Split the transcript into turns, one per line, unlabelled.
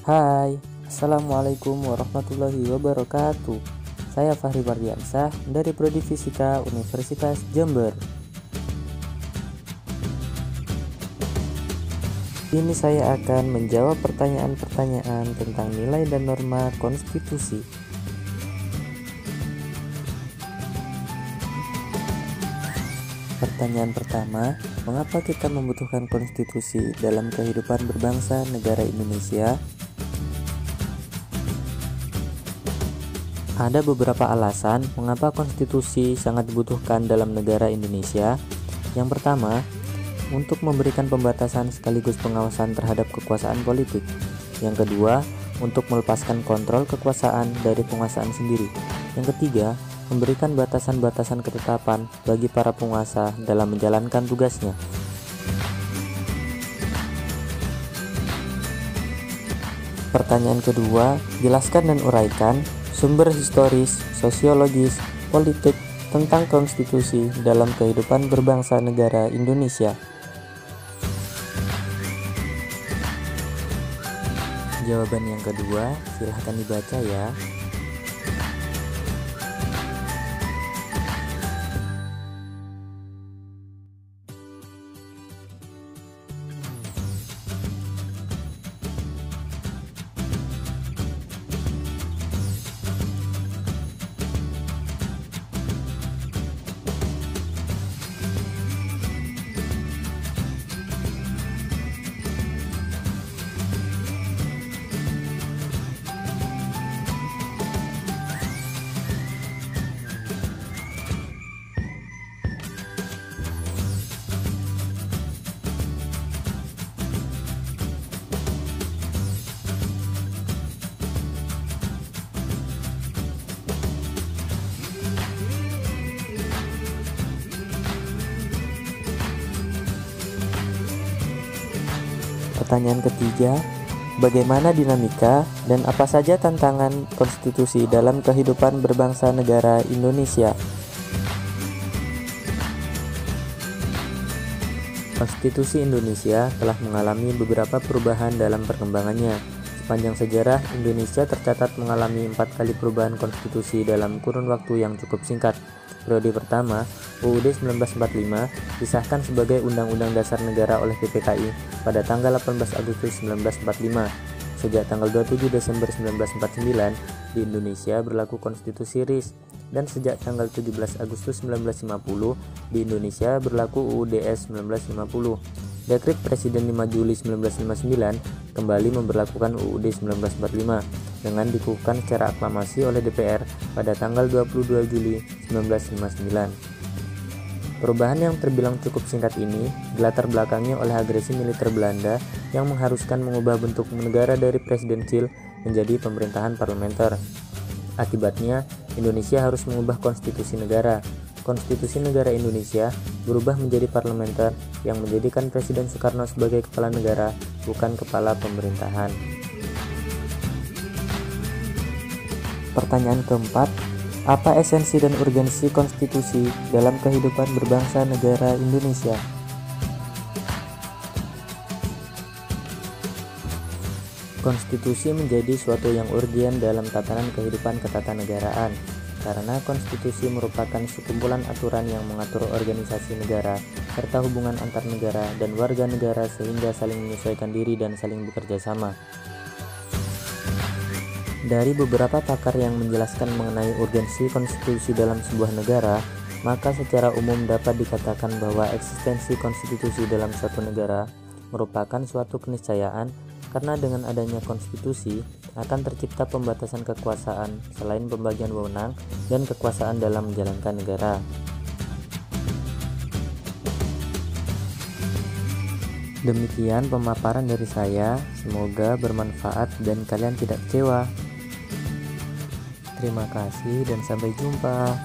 Hai, Assalamualaikum warahmatullahi wabarakatuh. Saya Fahri Bardiansah dari Prodi Fisika Universitas Jember. Ini saya akan menjawab pertanyaan-pertanyaan tentang nilai dan norma konstitusi. Pertanyaan pertama, mengapa kita membutuhkan konstitusi dalam kehidupan berbangsa negara Indonesia? Ada beberapa alasan mengapa konstitusi sangat dibutuhkan dalam negara Indonesia. Yang pertama, untuk memberikan pembatasan sekaligus pengawasan terhadap kekuasaan politik. Yang kedua, untuk melepaskan kontrol kekuasaan dari penguasaan sendiri. Yang ketiga, memberikan batasan-batasan ketetapan bagi para penguasa dalam menjalankan tugasnya. Pertanyaan kedua, jelaskan dan uraikan sumber historis, sosiologis, politik tentang konstitusi dalam kehidupan berbangsa negara Indonesia. Jawaban yang kedua, silahkan dibaca ya. Pertanyaan ketiga, bagaimana dinamika dan apa saja tantangan konstitusi dalam kehidupan berbangsa negara Indonesia? Konstitusi Indonesia telah mengalami beberapa perubahan dalam perkembangannya. Sepanjang sejarah, Indonesia tercatat mengalami 4 kali perubahan konstitusi dalam kurun waktu yang cukup singkat. Periode pertama, UUD 1945 disahkan sebagai Undang-Undang Dasar Negara oleh PPKI pada tanggal 18 Agustus 1945. Sejak tanggal 27 Desember 1949, di Indonesia berlaku Konstitusi RIS, dan sejak tanggal 17 Agustus 1950, di Indonesia berlaku UUDS 1950. Dekret Presiden 5 Juli 1959 kembali memberlakukan UUD 1945 dengan dikukuhkan secara aklamasi oleh DPR pada tanggal 22 Juli 1959. Perubahan yang terbilang cukup singkat ini dilatar belakangi oleh agresi militer Belanda yang mengharuskan mengubah bentuk negara dari presidensil menjadi pemerintahan parlementer. Akibatnya, Indonesia harus mengubah konstitusi negara. Konstitusi negara Indonesia berubah menjadi parlementer yang menjadikan Presiden Soekarno sebagai kepala negara, bukan kepala pemerintahan. Pertanyaan keempat, apa esensi dan urgensi konstitusi dalam kehidupan berbangsa negara Indonesia? Konstitusi menjadi suatu yang urgen dalam tatanan kehidupan ketatanegaraan, karena konstitusi merupakan sekumpulan aturan yang mengatur organisasi negara, serta hubungan antar negara dan warga negara sehingga saling menyesuaikan diri dan saling bekerja sama. Dari beberapa pakar yang menjelaskan mengenai urgensi konstitusi dalam sebuah negara, maka secara umum dapat dikatakan bahwa eksistensi konstitusi dalam suatu negara merupakan suatu keniscayaan, karena dengan adanya konstitusi akan tercipta pembatasan kekuasaan selain pembagian wewenang dan kekuasaan dalam menjalankan negara. Demikian pemaparan dari saya, semoga bermanfaat dan kalian tidak kecewa. Terima kasih dan sampai jumpa.